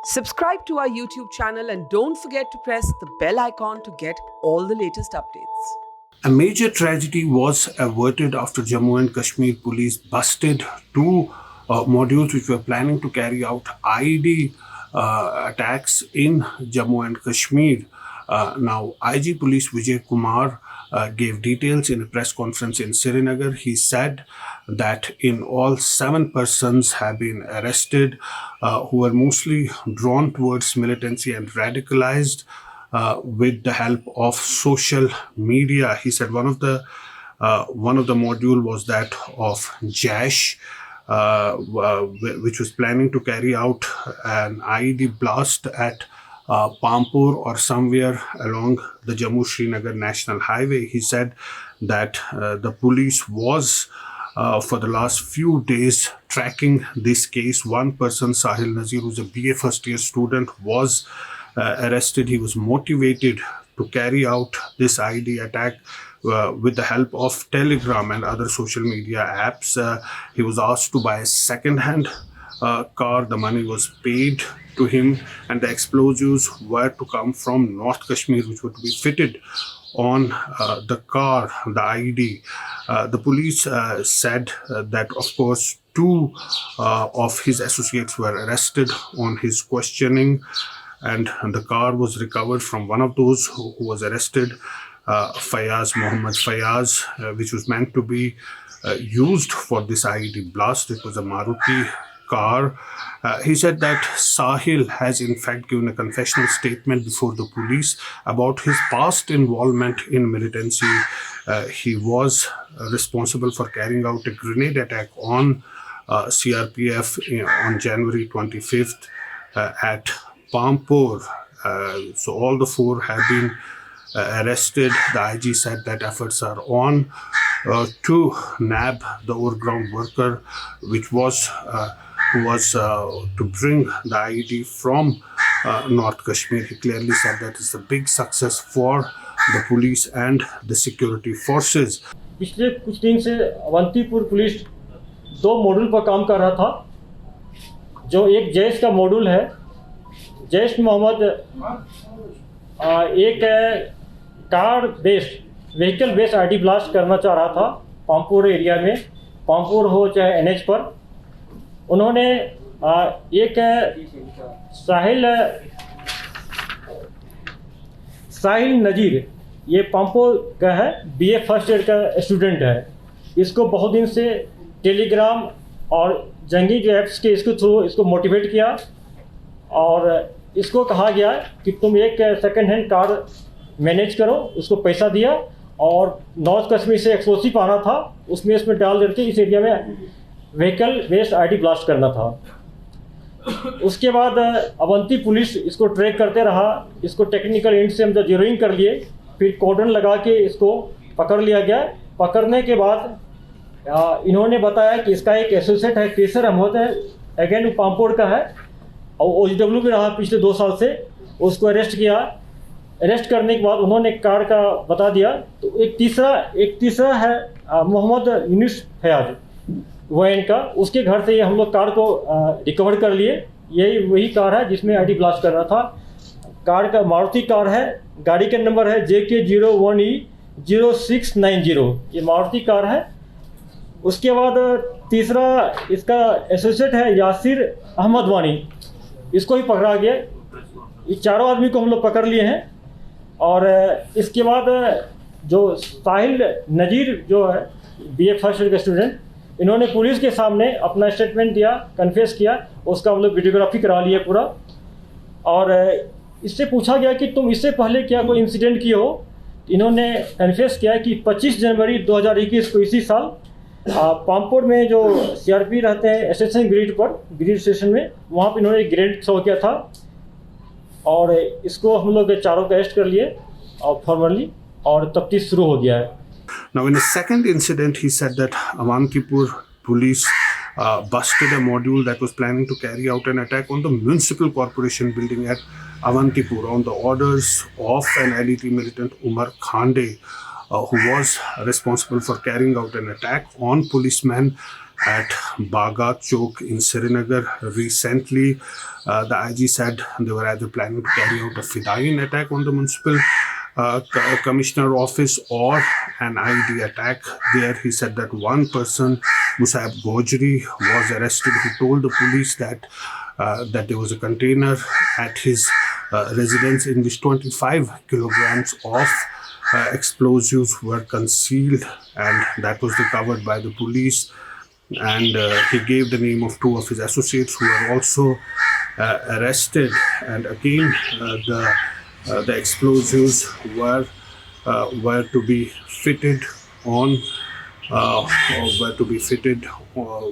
Subscribe to our YouTube channel and don't forget to press the bell icon to get all the latest updates. A major tragedy was averted after Jammu and Kashmir police busted two modules which were planning to carry out IED attacks in Jammu and Kashmir. Now, IG Police Vijay Kumar gave details in a press conference in Srinagar. He said that in all 7 persons have been arrested who were mostly drawn towards militancy and radicalized with the help of social media. He said one of the module was that of Jaish, which was planning to carry out an IED blast at Pampur or somewhere along the Jammu-Srinagar National Highway. He said that the police was for the last few days tracking this case. One person, Sahil Nazir, who's a BA first year student, was arrested. He was motivated to carry out this IED attack with the help of Telegram and other social media apps. He was asked to buy a second-hand car. The money was paid to him, and the explosives were to come from North Kashmir, which were to be fitted on the car, the IED. The police said that, of course, 2 of his associates were arrested on his questioning, and the car was recovered from one of those who was arrested, Mohammed Fayaz, which was meant to be used for this IED blast. It was a Maruti car. He said that Sahil has in fact given a confessional statement before the police about his past involvement in militancy. He was responsible for carrying out a grenade attack on CRPF on January 25th at Pampur. So all the 4 have been arrested. The IG said that efforts are on to nab the overground worker, which was to bring the IED from North Kashmir. He clearly said that it's a big success for the police and the security forces. पिछले कुछ दिन से Avantipur police 2 module पर काम कर रहा था, जो एक जैश का मॉड्यूल है। जैश मोहम्मद एक car based vehicle based ID blast करना चाह रहा था पामपुर एरिया में, पामपुर हो चाहे एनएच पर। उन्होंने एक साहिल नजीर, ये पामपुर का है, बीए फर्स्ट ईयर का स्टूडेंट है। इसको बहुत दिन से टेलीग्राम और जंगी जो ऐप्स के इसके थ्रू इसको मोटिवेट किया, और इसको कहा गया कि तुम एक सेकंड हैंड कार मैनेज करो। उसको पैसा दिया और नॉर्थ कश्मीर से एक्सप्लोसिव आना था, उसमें डाल करके इस एरिया में व्हीकल बेस्ड आईडी ब्लास्ट करना था। उसके बाद अवंती पुलिस इसको ट्रैक करते रहा। इसको टेक्निकल एंड से हम जब जीरोइंग कर लिए, फिर कॉर्डन लगा के इसको पकड़ लिया गया। पकड़ने के बाद इन्होंने बताया कि इसका एक एसोसिएट है, केसर अहमद है, अगेन वो पामपोड़ का है और OGW में रहा पिछले 2 साल से। उसको अरेस्ट किया। अरेस्ट करने के बाद उन्होंने कार का बता दिया। तो एक तीसरा है मोहम्मद यूनिस फयाज, वैन का, उसके घर से ये हम लोग कार को रिकवर कर लिए। यही वही कार है जिसमें आईडी ब्लास्ट करना था। कार का मारुति कार है, गाड़ी का नंबर है JK01E0690, ये मारुति कार है। उसके बाद तीसरा इसका एसोसिएट है यासिर अहमद वानी, इसको भी पकड़ा गया। ये 4 आदमी को हम लोग पकड़ लिए हैं। और इसके बाद जो साहिल नजीर जो है BA फर्स्ट ईयर का स्टूडेंट, इन्होंने पुलिस के सामने अपना स्टेटमेंट दिया, कन्फेस किया। उसका हम लोग वीडियोग्राफी करा लिए पूरा। और इससे पूछा गया कि तुम इससे पहले क्या कोई इंसिडेंट किए हो। इन्होंने कन्फेस किया कि 25 जनवरी 2021 को इसी साल पामपुर में जो CRP रहते हैं स्टेशन ग्रिड स्टेशन में, वहाँ पर इन्होंने ग्रेनेड थ्रो किया था। और इसको हम लोग 4 को अरेस्ट कर लिए और फॉर्मली, और तफ्तीश शुरू हो गया है। Now, in a second incident, he said that Awantipur police busted a module that was planning to carry out an attack on the municipal corporation building at Awantipur on the orders of an LET militant Umar Khande, who was responsible for carrying out an attack on policemen at Baga Chowk in Srinagar recently. The IG said they were either planning to carry out a Fidayeen attack on the municipal commissioner office or an IED attack. There he said that one person, Musab Gojri, was arrested, who told the police that there was a container at his residence in which 25 kilograms of explosives were concealed, and that was recovered by the police. And he gave the name of two of his associates who were also arrested. And again, the explosives were to be fitted on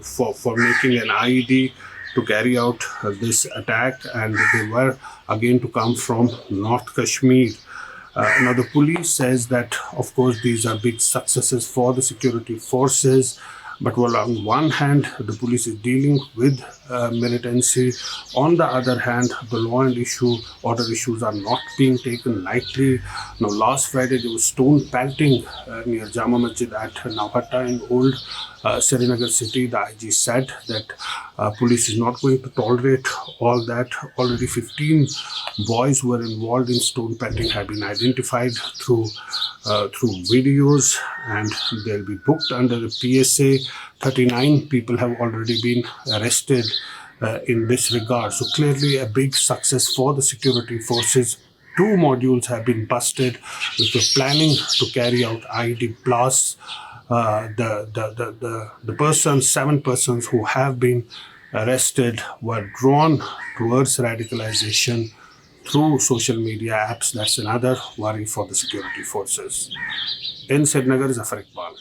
for making an IED to carry out this attack, and they were again to come from North Kashmir. Now the police says that of course these are big successes for the security forces, but while on one hand the police is dealing with militancy, on the other hand the law and order issues are not being taken lightly. Now last Friday there was stone pelting near Jama Masjid at Nowhatta in Old Srinagar city. The IG said that police is not going to tolerate all that. Already 15 boys who were involved in stone pelting have been identified through videos, and they'll be booked under the PSA. 39 people have already been arrested in this regard. So clearly a big success for the security forces. 2 modules have been busted which were planning to carry out IED blasts. The 7 persons who have been arrested were drawn towards radicalization through social media apps. That's another worry for the security forces. In Srinagar, Zafar Iqbal.